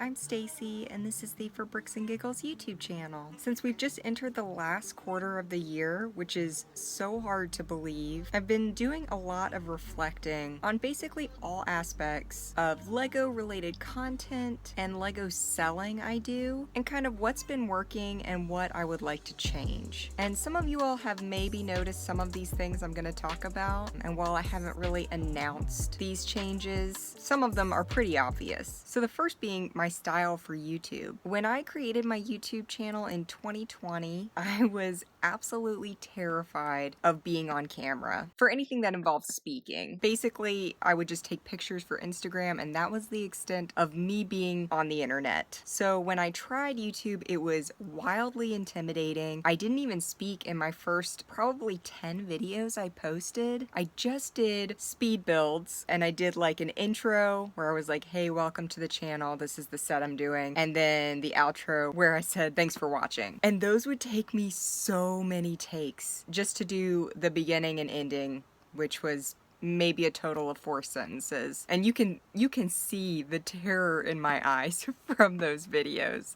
I'm Stacy, and this is the For Bricks and Giggles YouTube channel. Since we've just entered the last quarter of the year, which is so hard to believe, I've been doing a lot of reflecting on basically all aspects of Lego related content and Lego selling I do, and kind of what's been working and what I would like to change. And some of you all have maybe noticed some of these things I'm going to talk about, and while I haven't really announced these changes, some of them are pretty obvious. So the first being my style for YouTube. When I created my YouTube channel in 2020, I was absolutely terrified of being on camera for anything that involves speaking. Basically, I would just take pictures for Instagram, and that was the extent of me being on the internet. So when I tried YouTube, it was wildly intimidating. I didn't even speak in my first probably 10 videos I posted. I just did speed builds, and I did like an intro where I was like, hey, welcome to the channel, this is the set I'm doing, and then the outro where I said thanks for watching. And those would take me so many takes just to do the beginning and ending, which was maybe a total of 4 sentences. And you can see the terror in my eyes from those videos.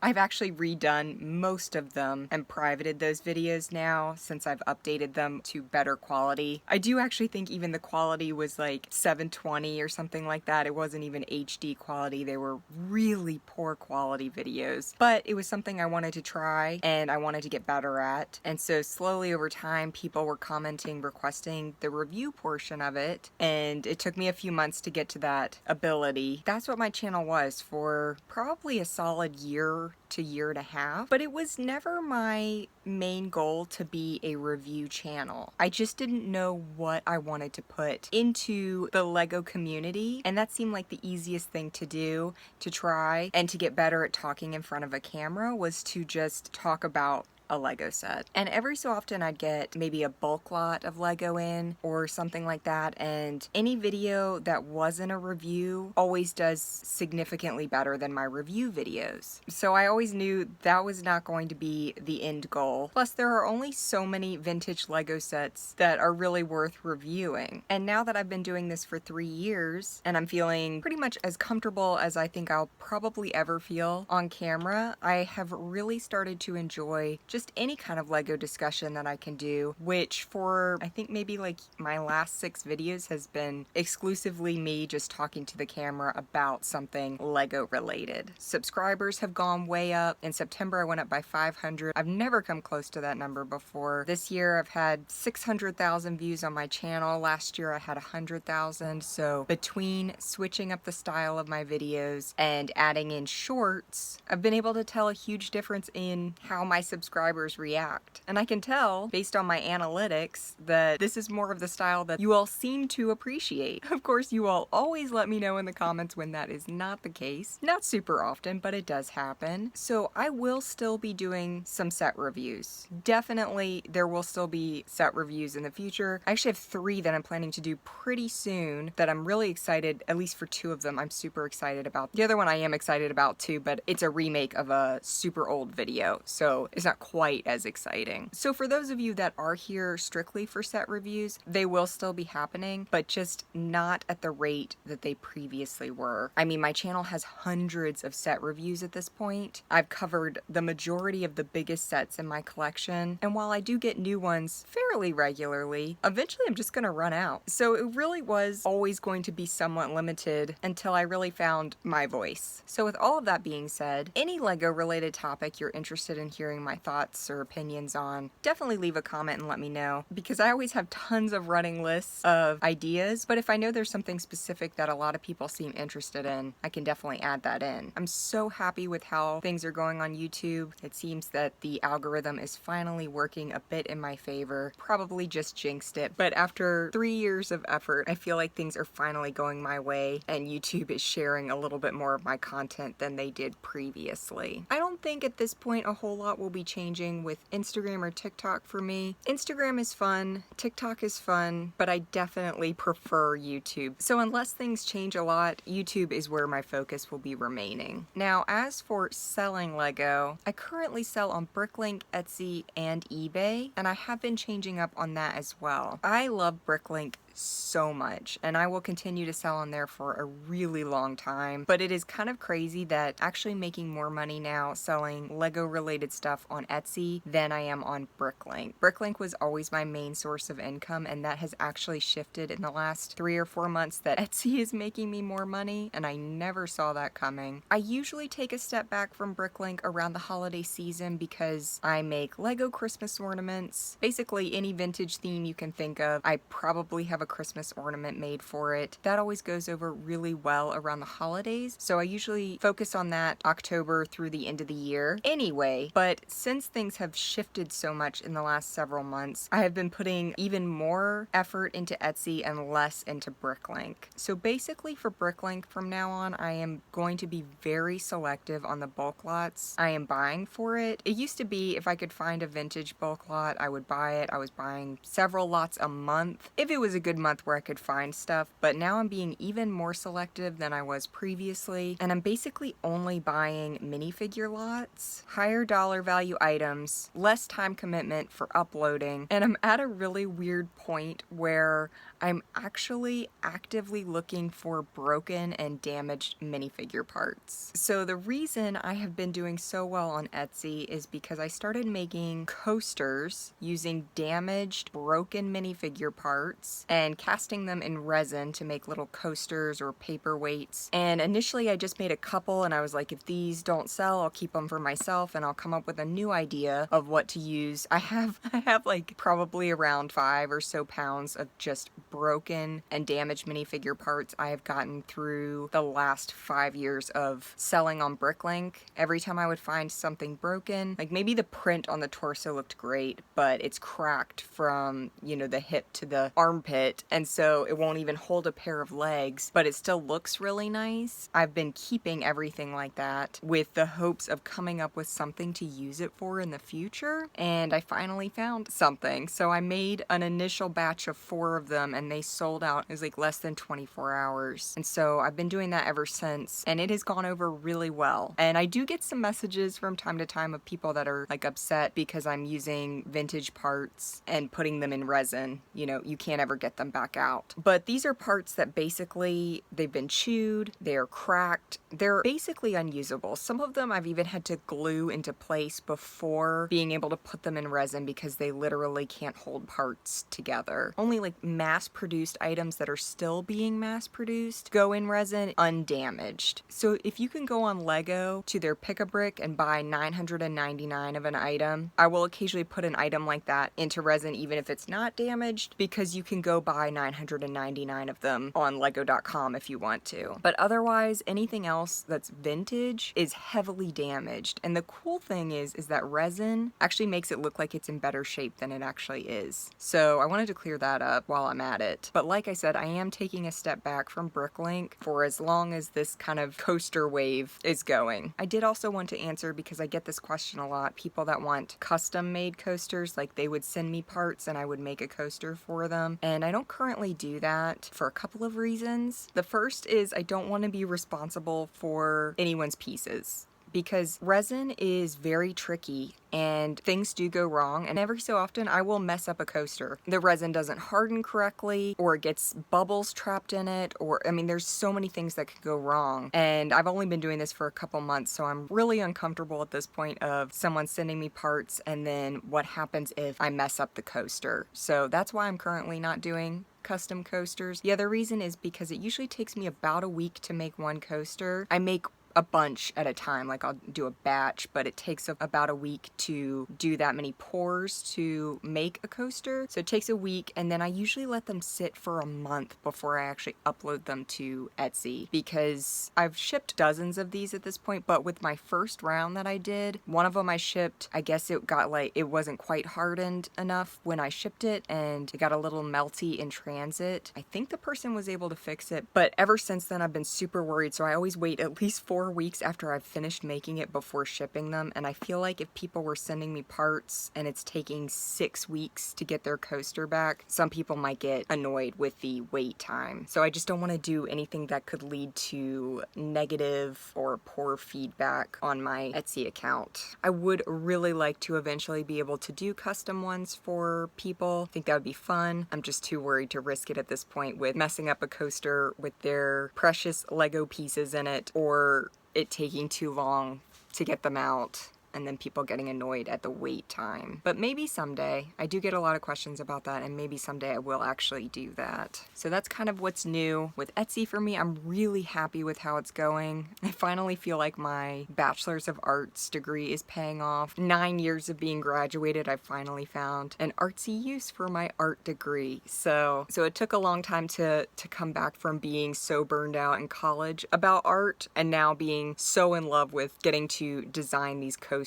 I've actually redone most of them and privated those videos now since I've updated them to better quality. I do actually think even the quality was like 720 or something like that. It wasn't even HD quality. They were really poor quality videos, but it was something I wanted to try and I wanted to get better at. And so slowly over time, people were commenting, requesting the review portion of it, and it took me a few months to get to that ability. That's what my channel was for probably a solid year to year and a half, but it was never my main goal to be a review channel. I just didn't know what I wanted to put into the Lego community, and that seemed like the easiest thing to do, to try, and to get better at talking in front of a camera was to just talk about a Lego set. And every so often I'd get maybe a bulk lot of Lego in or something like that, and any video that wasn't a review always does significantly better than my review videos. So I always knew that was not going to be the end goal. Plus there are only so many vintage Lego sets that are really worth reviewing. And now that I've been doing this for 3 years and I'm feeling pretty much as comfortable as I think I'll probably ever feel on camera, I have really started to enjoy just any kind of Lego discussion that I can do, which for I think maybe like my last 6 videos has been exclusively me just talking to the camera about something Lego related. Subscribers have gone way up. In September I went up by 500. I've never come close to that number before. This year I've had 600,000 views on my channel. Last year I had 100,000. So between switching up the style of my videos and adding in shorts, I've been able to tell a huge difference in how my subscribers react. And I can tell based on my analytics that this is more of the style that you all seem to appreciate. Of course, you all always let me know in the comments when that is not the case. Not super often, but it does happen. So I will still be doing some set reviews. Definitely there will still be set reviews in the future. I actually have 3 that I'm planning to do pretty soon that I'm really excited, at least for 2 of them I'm super excited about. The other one I am excited about too, but it's a remake of a super old video, so it's not quite as exciting. So for those of you that are here strictly for set reviews, they will still be happening, but just not at the rate that they previously were. I mean, my channel has hundreds of set reviews at this point. I've covered the majority of the biggest sets in my collection, and while I do get new ones fairly regularly, eventually I'm just gonna run out. So it really was always going to be somewhat limited until I really found my voice. So with all of that being said, any Lego related topic you're interested in hearing my thoughts or opinions on, definitely leave a comment and let me know, because I always have tons of running lists of ideas, but if I know there's something specific that a lot of people seem interested in, I can definitely add that in. I'm so happy with how things are going on YouTube. It seems that the algorithm is finally working a bit in my favor. Probably just jinxed it, but after 3 years of effort, I feel like things are finally going my way and YouTube is sharing a little bit more of my content than they did previously. I don't think at this point a whole lot will be changing with Instagram or TikTok for me. Instagram is fun, TikTok is fun, but I definitely prefer YouTube. So unless things change a lot, YouTube is where my focus will be remaining. Now, as for selling Lego, I currently sell on BrickLink, Etsy, and eBay, and I have been changing up on that as well. I love BrickLink so much, and I will continue to sell on there for a really long time. But it is kind of crazy that actually making more money now selling Lego related stuff on Etsy than I am on BrickLink. BrickLink was always my main source of income, and that has actually shifted in the last 3 or 4 months that Etsy is making me more money, and I never saw that coming. I usually take a step back from BrickLink around the holiday season because I make Lego Christmas ornaments. Basically any vintage theme you can think of, I probably have a Christmas ornament made for it. That always goes over really well around the holidays, so I usually focus on that October through the end of the year anyway. But since things have shifted so much in the last several months, I have been putting even more effort into Etsy and less into BrickLink. So basically for BrickLink from now on, I am going to be very selective on the bulk lots I am buying for it. It used to be if I could find a vintage bulk lot, I would buy it. I was buying several lots a month if it was a good month where I could find stuff, but now I'm being even more selective than I was previously, and I'm basically only buying minifigure lots, higher dollar value items, less time commitment for uploading, and I'm at a really weird point where I'm actually actively looking for broken and damaged minifigure parts. So the reason I have been doing so well on Etsy is because I started making coasters using damaged, broken minifigure parts and casting them in resin to make little coasters or paperweights. And initially I just made a couple, and I was like, if these don't sell, I'll keep them for myself and I'll come up with a new idea of what to use. I have like probably around 5 or so pounds of just broken and damaged minifigure parts I have gotten through the last 5 years of selling on BrickLink. Every time I would find something broken, like maybe the print on the torso looked great, but it's cracked from, you know, the hip to the armpit, and so it won't even hold a pair of legs, but it still looks really nice. I've been keeping everything like that with the hopes of coming up with something to use it for in the future, and I finally found something. So I made an initial batch of 4 of them, and they sold out. It was like less than 24 hours. And so I've been doing that ever since, and it has gone over really well. And I do get some messages from time to time of people that are like upset because I'm using vintage parts and putting them in resin. You know, you can't ever get them back out. But these are parts that basically they've been chewed, they're cracked, they're basically unusable. Some of them I've even had to glue into place before being able to put them in resin because they literally can't hold parts together. Only like mass-produced items that are still being mass-produced go in resin undamaged. So if you can go on Lego to their Pick-a-Brick and buy 999 of an item, I will occasionally put an item like that into resin even if it's not damaged, because you can go buy 999 of them on lego.com if you want to. But otherwise, anything else that's vintage is heavily damaged. And the cool thing is that resin actually makes it look like it's in better shape than it actually is. So I wanted to clear that up while I'm at it. But like I said, I am taking a step back from BrickLink for as long as this kind of coaster wave is going. I did also want to answer, because I get this question a lot, people that want custom made coasters, like they would send me parts and I would make a coaster for them. And I don't currently do that for a couple of reasons. The first is I don't want to be responsible for anyone's pieces, because resin is very tricky and things do go wrong, and every so often I will mess up a coaster. The resin doesn't harden correctly, or it gets bubbles trapped in it, or I mean there's so many things that could go wrong. And I've only been doing this for a couple months, so I'm really uncomfortable at this point of someone sending me parts and then what happens if I mess up the coaster. So that's why I'm currently not doing custom coasters. The other reason is because it usually takes me about a week to make one coaster. I make a bunch at a time, like I'll do a batch, but it takes about a week to do that many pours to make a coaster. So it takes a week, and then I usually let them sit for a month before I actually upload them to Etsy, because I've shipped dozens of these at this point. But with my first round that I did, one of them I shipped, I guess it got like, it wasn't quite hardened enough when I shipped it, and it got a little melty in transit. I think the person was able to fix it, but ever since then I've been super worried, so I always wait at least 4 4 weeks after I've finished making it before shipping them, and I feel like if people were sending me parts and it's taking 6 weeks to get their coaster back, some people might get annoyed with the wait time. So I just don't want to do anything that could lead to negative or poor feedback on my Etsy account. I would really like to eventually be able to do custom ones for people. I think that would be fun. I'm just too worried to risk it at this point with messing up a coaster with their precious Lego pieces in it, or it taking too long to get them out, and then people getting annoyed at the wait time. But maybe someday. I do get a lot of questions about that, and maybe someday I will actually do that. So that's kind of what's new with Etsy for me. I'm really happy with how it's going. I finally feel like my Bachelor's of Arts degree is paying off. 9 years of being graduated, I finally found an artsy use for my art degree. So it took a long time to come back from being so burned out in college about art, and now being so in love with getting to design these coasters.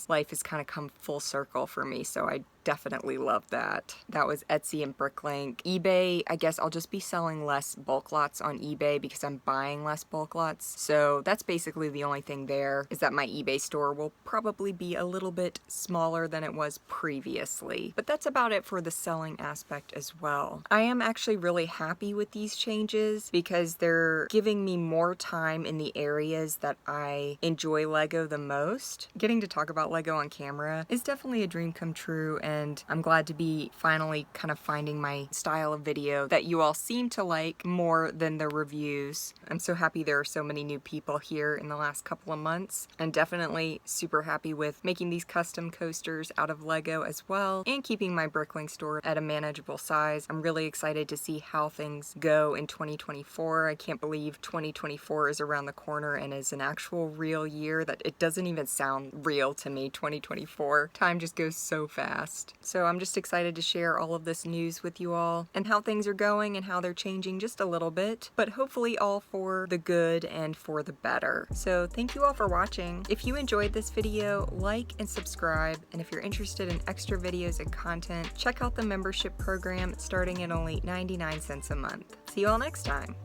Life has kind of come full circle for me, so I definitely love that. That was Etsy and BrickLink. eBay, I guess I'll just be selling less bulk lots on eBay because I'm buying less bulk lots. So that's basically the only thing there, is that my eBay store will probably be a little bit smaller than it was previously. But that's about it for the selling aspect as well. I am actually really happy with these changes because they're giving me more time in the areas that I enjoy Lego the most. Getting to talk about Lego on camera is definitely a dream come true, and I'm glad to be finally kind of finding my style of video that you all seem to like more than the reviews. I'm so happy there are so many new people here in the last couple of months, and definitely super happy with making these custom coasters out of Lego as well, and keeping my BrickLink store at a manageable size. I'm really excited to see how things go in 2024. I can't believe 2024 is around the corner and is an actual real year. That it doesn't even sound real to me, 2024. Time just goes so fast. So I'm just excited to share all of this news with you all, and how things are going and how they're changing just a little bit, but hopefully all for the good and for the better. So thank you all for watching. If you enjoyed this video, like and subscribe, and if you're interested in extra videos and content, check out the membership program starting at only 99 cents a month. See you all next time.